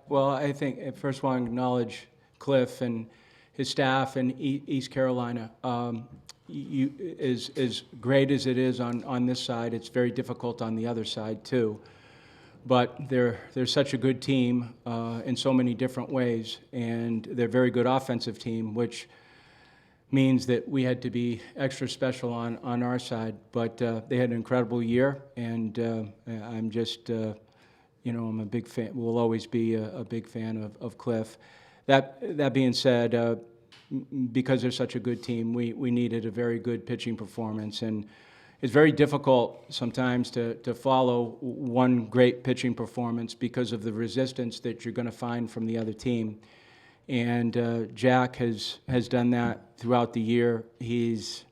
Well, I think I first want to acknowledge Cliff and his staff in East Carolina. As great as it is on this side, it's very difficult on the other side too. But they're such a good team in so many different ways, and they're a very good offensive team, which means that we had to be extra special on our side. But they had an incredible year, and I'm just I'm a big fan. Will always be a big fan of Cliff. That being said, because they're such a good team, we needed a very good pitching performance, and it's very difficult sometimes to follow one great pitching performance because of the resistance that you're going to find from the other team. And Jack has done that throughout the year. He's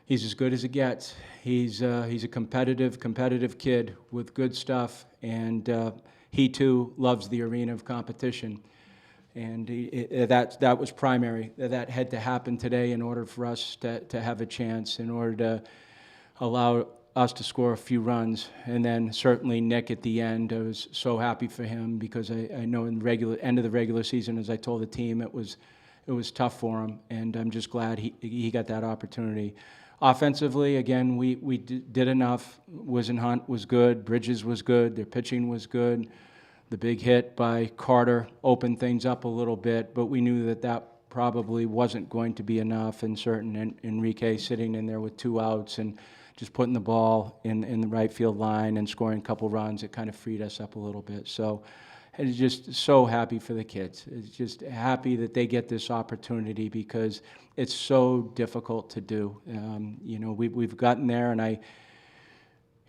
as good as it gets. He's a competitive kid with good stuff, and he too loves the arena of competition. And that was primary. That had to happen today in order for us to have a chance, in order to allow us to score a few runs. And then certainly Nick at the end, I was so happy for him because I know in the end of the regular season, as I told the team, it was tough for him, and I'm just glad he got that opportunity. Offensively, again, we did enough. Wisenhunt was good. Bridges was good. Their pitching was good. The big hit by Carter opened things up a little bit, but we knew that probably wasn't going to be enough. And certain Enrique sitting in there with 2 outs and just putting the ball in the right field line and scoring a couple runs, it kind of freed us up a little bit. So I'm just so happy for the kids. It's just happy that they get this opportunity because it's so difficult to do. We've gotten there, and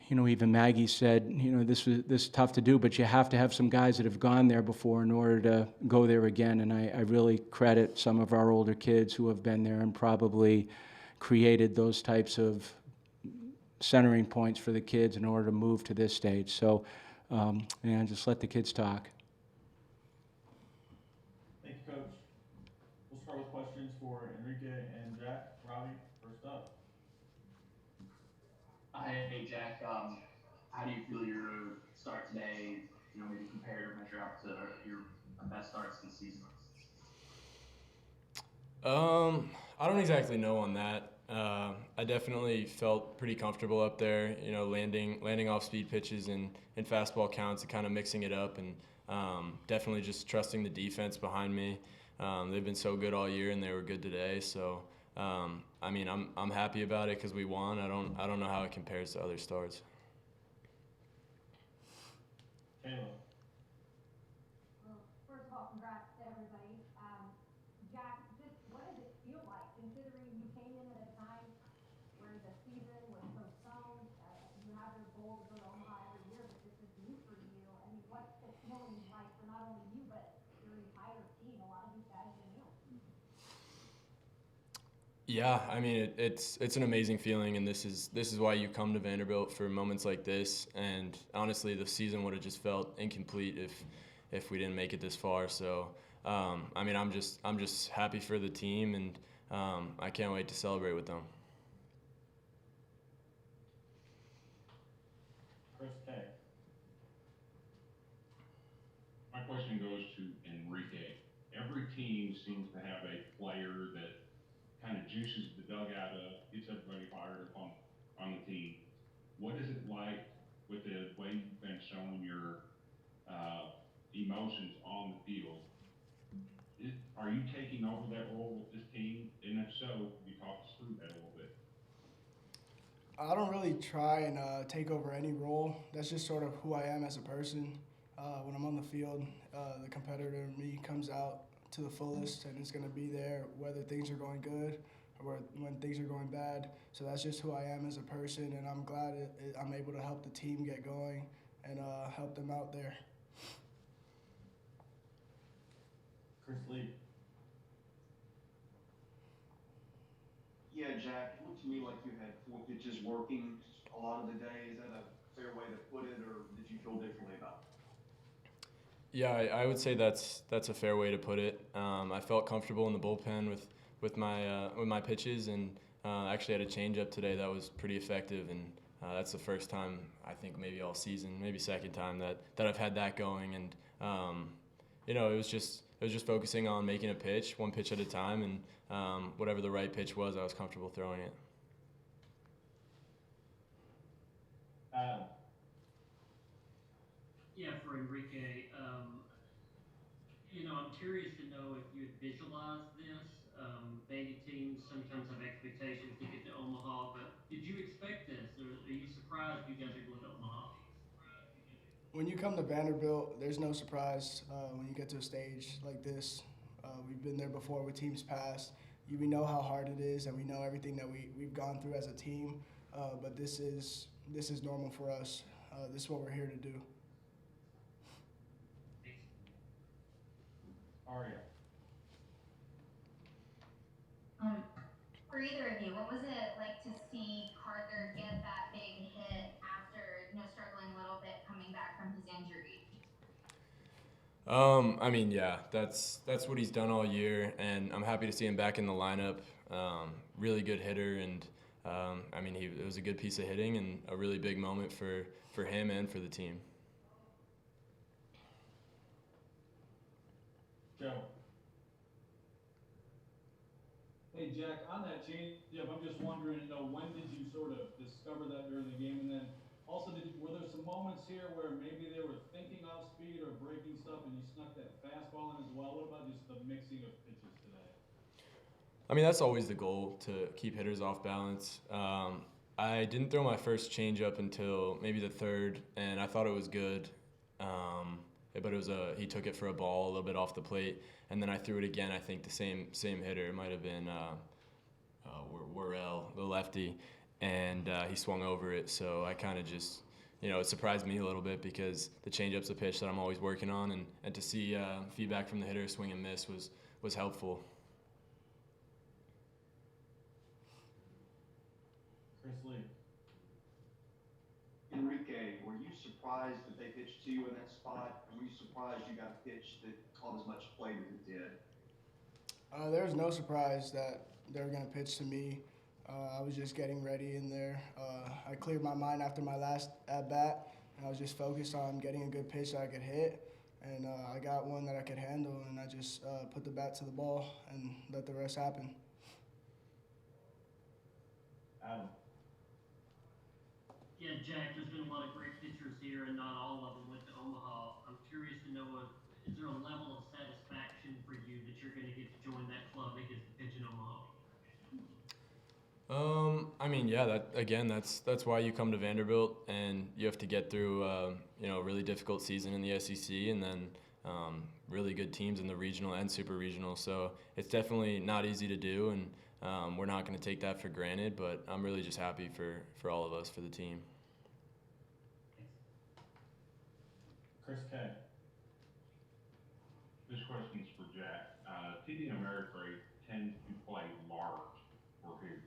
even Maggie said, this is tough to do, but you have to have some guys that have gone there before in order to go there again. And I really credit some of our older kids who have been there and probably created those types of centering points for the kids in order to move to this stage. So, just let the kids talk. Thank you, Coach. We'll start with questions for Enrique and Jack. Robbie, first up. Hey, Jack. How do you feel your start today? Maybe compared or measure up to your best starts this season. I don't exactly know on that. I definitely felt pretty comfortable up there, landing off speed pitches and fastball counts and kind of mixing it up, and definitely just trusting the defense behind me. They've been so good all year, and they were good today. So, I'm happy about it because we won. I don't know how it compares to other starts. Kayla. Well, first of all, congrats to everybody. Jack, just what does it feel like considering you came in at a time where the season was postponed? You have your goal to go to Omaha every year, but this is new for you. I mean, what's the feeling like for not only you, but your entire team? A lot of these guys are new. Yeah, it's an amazing feeling, and this is why you come to Vanderbilt for moments like this. And honestly, the season would have just felt incomplete if we didn't make it this far. So, I'm just happy for the team, and I can't wait to celebrate with them. Chris K. My question goes to Enrique. Every team seems to have a player that kind of juices the dugout up, gets everybody fired up on the team. What is it like with the way you've been showing your emotions on the field? Are you taking over that role with this team? And if so, could you talk us through that a little bit? I don't really try and take over any role. That's just sort of who I am as a person. When I'm on the field, the competitor in me comes out to the fullest, and it's going to be there whether things are going good or when things are going bad. So that's just who I am as a person, and I'm glad I'm able to help the team get going and help them out there. Chris Lee. Yeah, Jack. It looked to me like you had 4 pitches working a lot of the day. Is that a fair way to put it, or did you feel differently about it? Yeah, I would say that's a fair way to put it. I felt comfortable in the bullpen with my pitches, and actually had a changeup today that was pretty effective, and that's the first time I think maybe all season, maybe second time that I've had that going, and it was just focusing on making a pitch, one pitch at a time, and whatever the right pitch was, I was comfortable throwing it. Adam. Yeah, for Enrique, I'm curious to know if you had visualized this. Maybe teams sometimes have expectations to get to Omaha, but did you expect this, or are you surprised you guys are going to Omaha? When you come to Vanderbilt, there's no surprise when you get to a stage like this. We've been there before with teams past. We know how hard it is, and we know everything that we've gone through as a team. But this is normal for us. This is what we're here to do. Aria. For either of you, what was it like to see Carter get that big hit after, struggling a little bit coming back from his injury? I mean, yeah, that's what he's done all year, and I'm happy to see him back in the lineup. Really good hitter, and I mean, it was a good piece of hitting and a really big moment for him and for the team. Joe. Hey Jack, on that changeup, I'm just wondering, when did you sort of discover that during the game, and then also were there some moments here where maybe they were thinking off speed or breaking stuff, and you snuck that fastball in as well? What about just the mixing of pitches today? I mean, that's always the goal, to keep hitters off balance. I didn't throw my first changeup until maybe the third, and I thought it was good. But it was he took it for a ball a little bit off the plate, and then I threw it again. I think the same hitter. It might have been Worrell, the lefty, and he swung over it. So I kind of just, it surprised me a little bit because the changeup's a pitch that I'm always working on, and to see feedback from the hitter, swing and miss, was helpful. Chris Lee. Enrique, were you surprised that they pitched to you in that spot? Were you surprised you got a pitch that caught as much play as it did? There was no surprise that they were going to pitch to me. I was just getting ready in there. I cleared my mind after my last at-bat, and I was just focused on getting a good pitch that I could hit. And I got one that I could handle, and I just put the bat to the ball and let the rest happen. Adam. Yeah, Jack, there's been a lot of great pitchers here, and not all of them went to Omaha. I'm curious to know, is there a level of satisfaction for you that you're going to get to join that club that gets to pitch in Omaha? I mean, yeah, that's why you come to Vanderbilt, and you have to get through a really difficult season in the SEC, and then really good teams in the regional and super regional. So it's definitely not easy to do, and we're not going to take that for granted. But I'm really just happy for all of us, for the team. Chris K. This question's for Jack. TD Ameritrade tends to play large for hitters.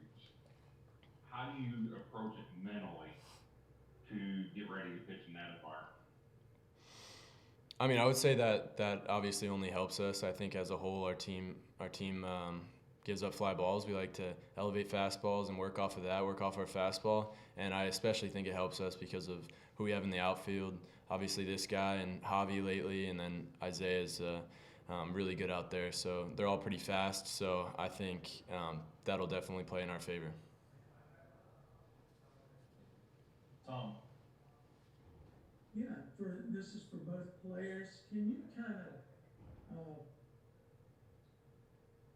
How do you approach it mentally to get ready to pitch in that environment? I mean, I would say that obviously only helps us. I think as a whole, our team gives up fly balls. We like to elevate fastballs and work off of that, work off our fastball. And I especially think it helps us because of who we have in the outfield. Obviously this guy and Javi lately, and then Isaiah's really good out there. So they're all pretty fast. So I think that'll definitely play in our favor. Tom. Yeah, this is for both players. Can you kind of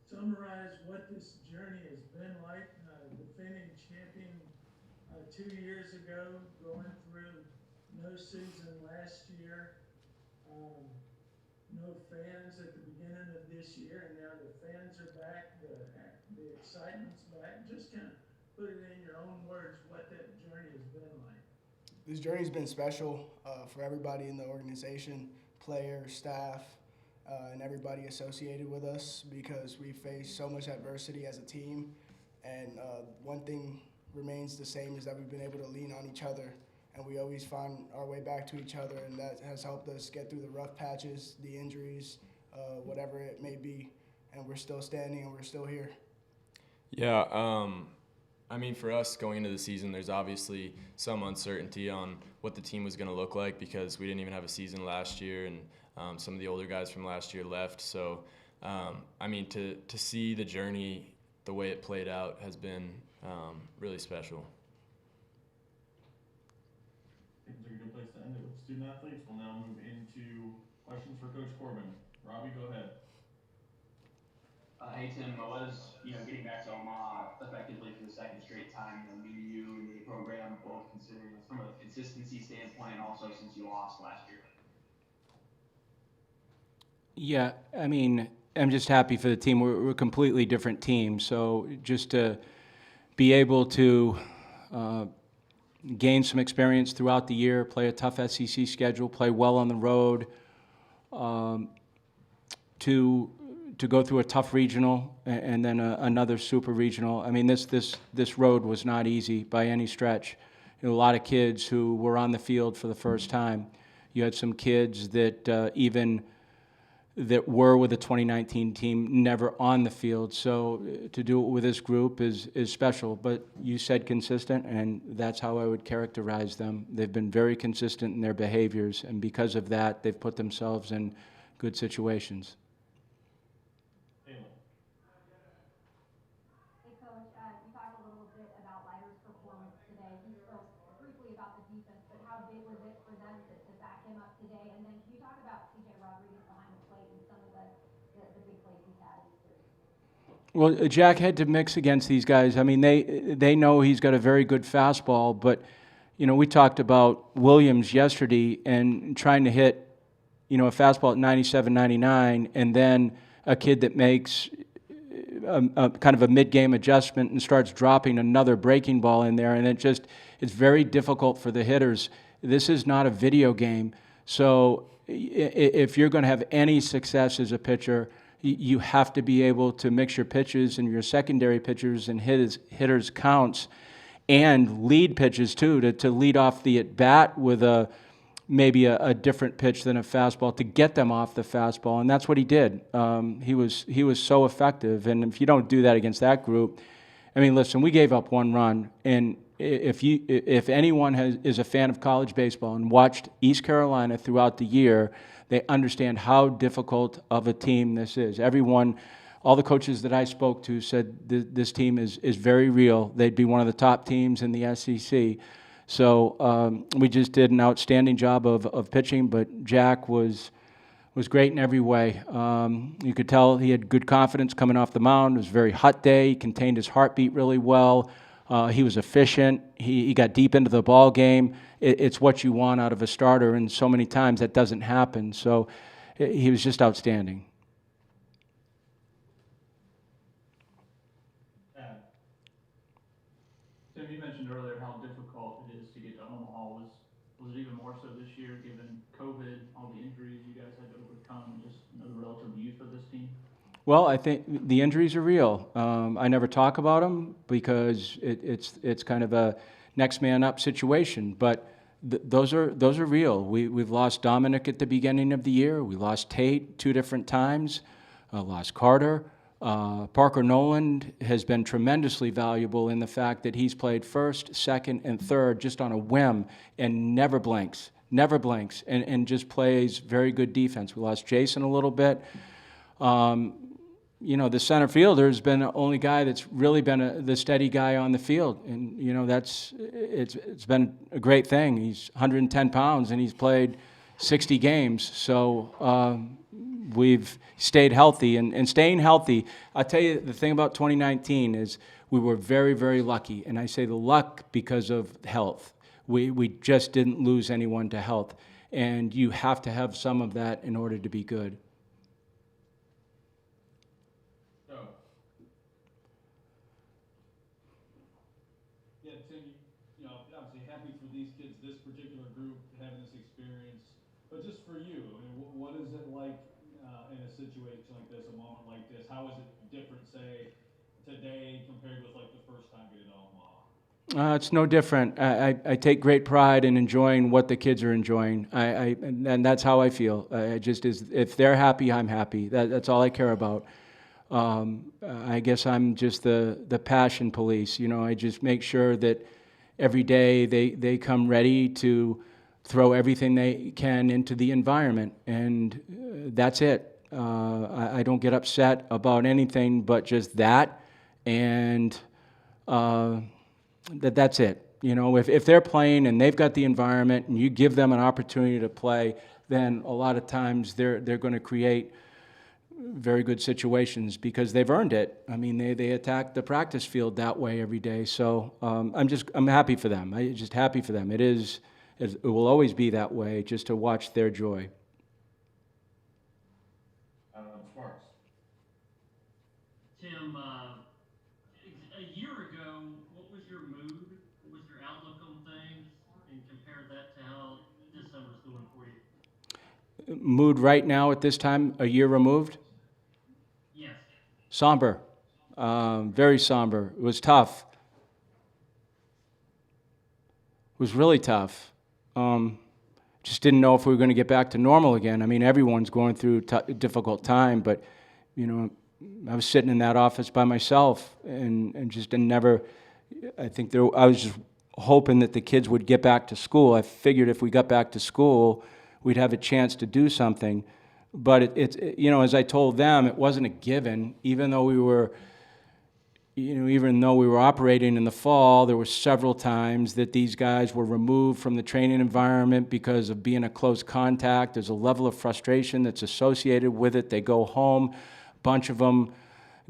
summarize what this journey has been like? Defending champion 2 years ago, going through no season last year, no fans at the beginning of this year, and now the fans are back, the excitement's back. Just kind of put it in your own words what that journey has been like. This journey's been special for everybody in the organization, players, staff, and everybody associated with us because we faced so much adversity as a team. And one thing remains the same is that we've been able to lean on each other, and we always find our way back to each other, and that has helped us get through the rough patches, the injuries, whatever it may be. And we're still standing and we're still here. Yeah, I mean, for us going into the season, there's obviously some uncertainty on what the team was going to look like because we didn't even have a season last year, and some of the older guys from last year left. So, I mean, to see the journey, the way it played out has been really special. I think it's a good place to end it with student athletes. We'll now move into questions for Coach Corbin. Robbie, go ahead. Hey Tim, I was getting back to Omaha effectively for the second straight time. New to you and the program, both considering from a consistency standpoint and also since you lost last year. Yeah, I mean, I'm just happy for the team. We're a completely different team. So just to be able to gain some experience throughout the year, play a tough SEC schedule, play well on the road, to go through a tough regional and then another super regional. I mean, this road was not easy by any stretch. A lot of kids who were on the field for the first time. You had some kids that even that were with the 2019 team never on the field. So to do it with this group is special. But you said consistent, and that's how I would characterize them. They've been very consistent in their behaviors, and because of that, they've put themselves in good situations. Taylor. Hey, Coach, you talked a little bit about Leiter's performance today. He spoke briefly about the defense, but how big was it for them to back him up today? And then can you talk about C.J. Rodriguez behind the plate and some of the big plays he's had in the series? Well, Jack had to mix against these guys. I mean, they know he's got a very good fastball, but, we talked about Williams yesterday and trying to hit, a fastball at 97, 99, and then a kid that makes a kind of a mid-game adjustment and starts dropping another breaking ball in there, and it's very difficult for the hitters. This is not a video game, so if you're going to have any success as a pitcher, you have to be able to mix your pitches and your secondary pitchers and hitters counts and lead pitches too, to lead off the at-bat with maybe a different pitch than a fastball to get them off the fastball, and that's what he did. He was so effective, and if you don't do that against that group, I mean, listen, we gave up one run, and if anyone is a fan of college baseball and watched East Carolina throughout the year, they understand how difficult of a team this is. All the coaches that I spoke to said this team is very real. They'd be one of the top teams in the SEC. So we just did an outstanding job of pitching, but Jack was great in every way. You could tell he had good confidence coming off the mound. It was a very hot day. He contained his heartbeat really well. He was efficient. He got deep into the ball game. It's what you want out of a starter, and so many times that doesn't happen. So he was just outstanding. Tim, you mentioned earlier how difficult it is to get to Omaha. Was it even more so this year, given COVID, all the injuries you guys had to overcome, and just the relative youth of this team? Well, I think the injuries are real. I never talk about them because it's kind of a next man up situation. But those are real. We've lost Dominic at the beginning of the year. We lost Tate 2 different times. Lost Carter. Parker Noland has been tremendously valuable in the fact that he's played first, second, and third just on a whim and never blinks, and just plays very good defense. We lost Jason a little bit. The center fielder has been the only guy that's really been the steady guy on the field, and it's been a great thing. He's 110 pounds and he's played 60 games, so we've stayed healthy, and staying healthy. I'll tell you, the thing about 2019 is we were very, very lucky, and I say the luck because of health. We just didn't lose anyone to health, and you have to have some of that in order to be good. Yeah, Tim, obviously happy for these kids, this particular group, having this experience. But just for you, I mean, what is it like in a situation like this, a moment like this? How is it different, say, today compared with like the first time getting to Omaha? It's no different. I take great pride in enjoying what the kids are enjoying. And that's how I feel. If they're happy, I'm happy. That's all I care about. I guess I'm just the passion police. I just make sure that every day they come ready to throw everything they can into the environment, and that's it. I don't get upset about anything but just that, and that's it. You know, if they're playing and they've got the environment and you give them an opportunity to play, then a lot of times they're going to create very good situations because they've earned it. I mean, they attack the practice field that way every day. So I'm happy for them. I'm just happy for them. It will always be that way, just to watch their joy. Sparks. Tim, a year ago, what was your mood? What was your outlook on things? And compare that to how this summer's going for you. Mood right now at this time, a year removed? Yes. Somber. Very somber. It was tough. It was really tough. Just didn't know if we were going to get back to normal again. I mean, everyone's going through a difficult time, but, you know, I was sitting in that office by myself and just never, I was just hoping that the kids would get back to school. I figured if we got back to school, we'd have a chance to do something. But you know, as I told them, it wasn't a given. Even though we were operating in the fall, there were several times that these guys were removed from the training environment because of being a close contact. There's a level of frustration that's associated with it. They go home. A bunch of them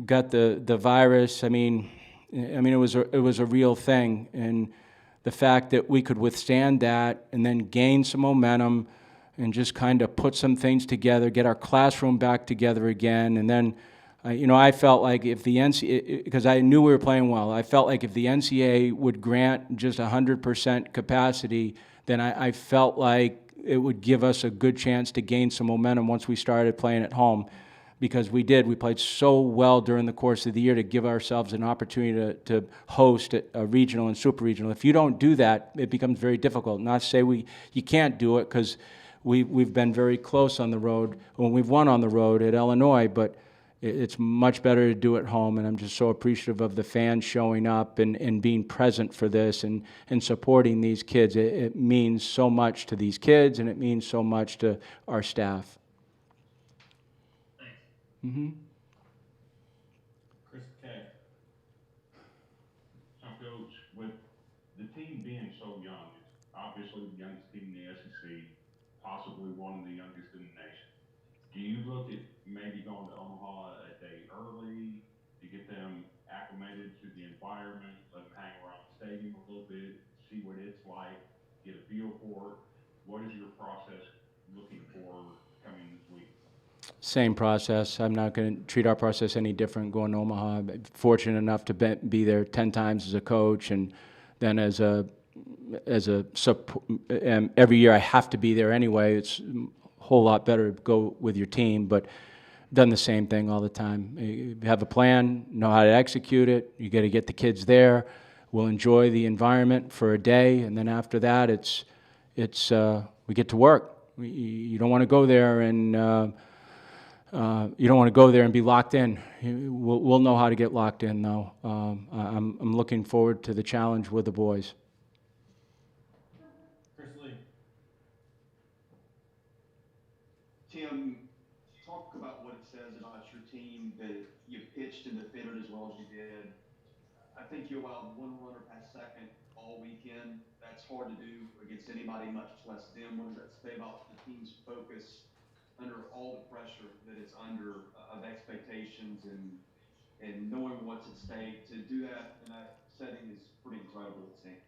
got the virus. I mean, it was a real thing. And the fact that we could withstand that and then gain some momentum and just kind of put some things together, get our classroom back together again, and then, I felt like if the NCAA, because I knew we were playing well, I felt like if the NCAA would grant just 100% capacity, then I felt like it would give us a good chance to gain some momentum once we started playing at home, because we did. We played so well during the course of the year to give ourselves an opportunity to host a regional and super regional. If you don't do that, it becomes very difficult. Not to say you can't do it, because we've been very close on the road when we've won on the road at Illinois, but it's much better to do it home, and I'm just so appreciative of the fans showing up and being present for this and supporting these kids. It means so much to these kids, and it means so much to our staff. Thanks. Mm-hmm. Chris K. So, Coach, with the team being so young, it's obviously the youngest team in the SEC, possibly one of the youngest in the nation. Do you look at maybe going to Omaha a day early to get them acclimated to the environment, let them hang around the stadium a little bit, see what it's like, get a feel for it? What is your process looking for coming this week? Same process. I'm not going to treat our process any different going to Omaha. I'm fortunate enough to be there 10 times as a coach, and then as a every year I have to be there anyway. It's a whole lot better to go with your team, but done the same thing all the time. You have a plan, know how to execute it. You got to get the kids there. We'll enjoy the environment for a day, and then after that, it's we get to work. You don't want to go there and be locked in. We'll know how to get locked in, though. I'm looking forward to the challenge with the boys. Chris Lee. Tim, talk about what it says about your team that you pitched and defended as well as you did. I think you allowed one runner past second all weekend. That's hard to do against anybody, much less them. What does that say about the team's focus under all the pressure that it's under of expectations and knowing what's at stake? To do that in that setting is pretty incredible, it seems.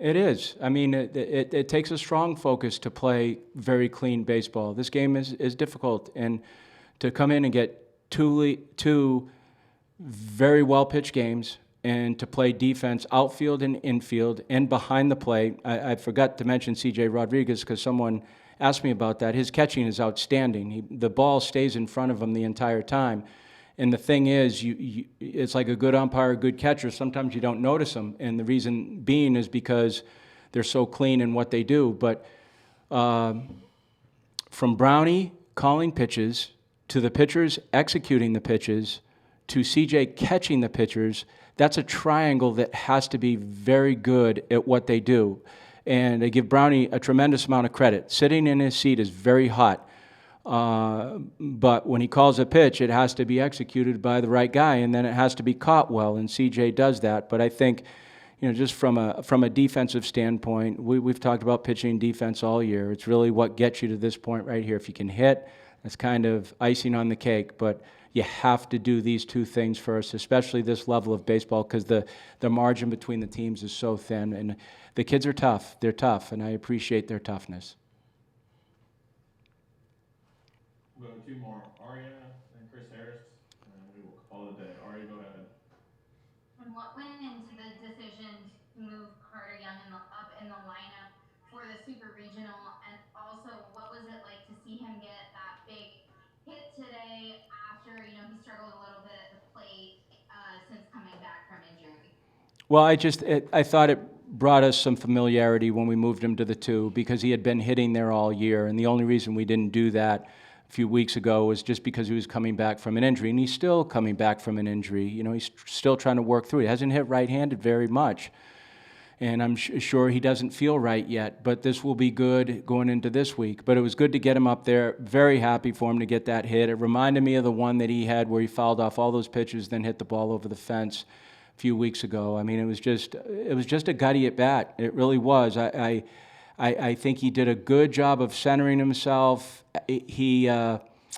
It is. I mean, it takes a strong focus to play very clean baseball. This game is difficult, and to come in and get two very well-pitched games and to play defense outfield and infield and behind the plate. I forgot to mention C.J. Rodriguez because someone asked me about that. His catching is outstanding. The ball stays in front of him the entire time. And the thing is, it's like a good umpire, a good catcher. Sometimes you don't notice them, and the reason being is because they're so clean in what they do. But from Brownie calling pitches to the pitchers executing the pitches to CJ catching the pitchers, that's a triangle that has to be very good at what they do. And I give Brownie a tremendous amount of credit. Sitting in his seat is very hot. But when he calls a pitch, it has to be executed by the right guy, and then it has to be caught well, and CJ does that. But I think, just from a defensive standpoint, we've talked about pitching and defense all year. It's really what gets you to this point right here. If you can hit, that's kind of icing on the cake, but you have to do these two things first, especially this level of baseball, because the margin between the teams is so thin, and the kids are tough. They're tough, and I appreciate their toughness. We'll go to two more, Arya and Chris Harris, and we will call it a day. Arya, go ahead. And what went into the decision to move Carter Young up in the lineup for the Super Regional? And also, what was it like to see him get that big hit today after, he struggled a little bit at the plate since coming back from injury? Well, I thought it brought us some familiarity when we moved him to the 2, because he had been hitting there all year, and the only reason we didn't do that a few weeks ago was just because he was coming back from an injury, and he's still coming back from an injury. He's still trying to work through it. He hasn't hit right-handed very much, and I'm sure he doesn't feel right yet, but this will be good going into this week. But it was good to get him up there. Very happy for him to get that hit. It reminded me of the one that he had where he fouled off all those pitches, then hit the ball over the fence a few weeks ago. I mean, it was just a gutty at bat. It really was. I think he did a good job of centering himself. He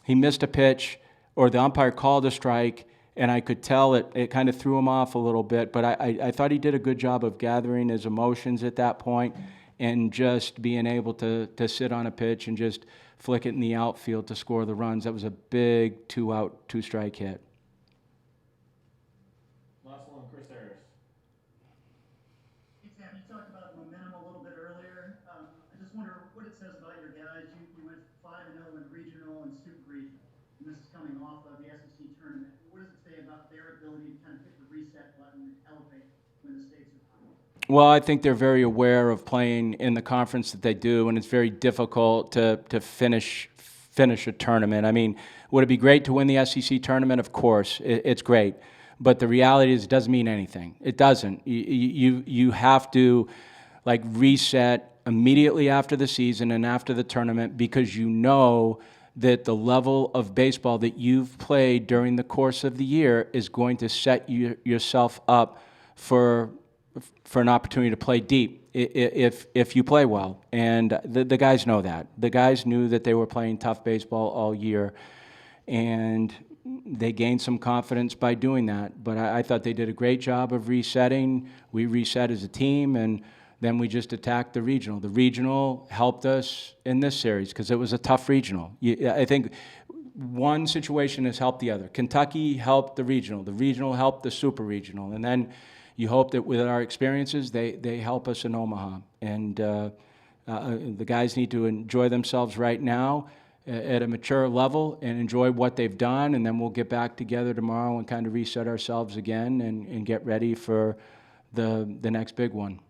missed a pitch, or the umpire called a strike, and I could tell it kind of threw him off a little bit. But I thought he did a good job of gathering his emotions at that point and just being able to sit on a pitch and just flick it in the outfield to score the runs. That was a big 2-out, 2-strike hit. Last one, Chris Harris. Hey, Sam, you talked about momentum a little bit earlier. I just wonder what it says about your guys. You went 5-0 in regional and super regional, and this is coming off of the SEC tournament. What does it say about their ability to kind of hit the reset button and elevate when the stakes are high? Well, I think they're very aware of playing in the conference that they do, and it's very difficult to finish a tournament. I mean, would it be great to win the SEC tournament? Of course, it's great. But the reality is it doesn't mean anything. It doesn't. You have to reset immediately after the season and after the tournament, because you know that the level of baseball that you've played during the course of the year is going to set yourself up for an opportunity to play deep if you play well. And the guys know that. The guys knew that they were playing tough baseball all year, and they gained some confidence by doing that. But I thought they did a great job of resetting. We reset as a team, and then we just attacked the regional. The regional helped us in this series because it was a tough regional. I think one situation has helped the other. Kentucky helped the regional helped the super regional, and then you hope that with our experiences, they help us in Omaha. And the guys need to enjoy themselves right now at a mature level and enjoy what they've done, and then we'll get back together tomorrow and kind of reset ourselves again and get ready for the next big one.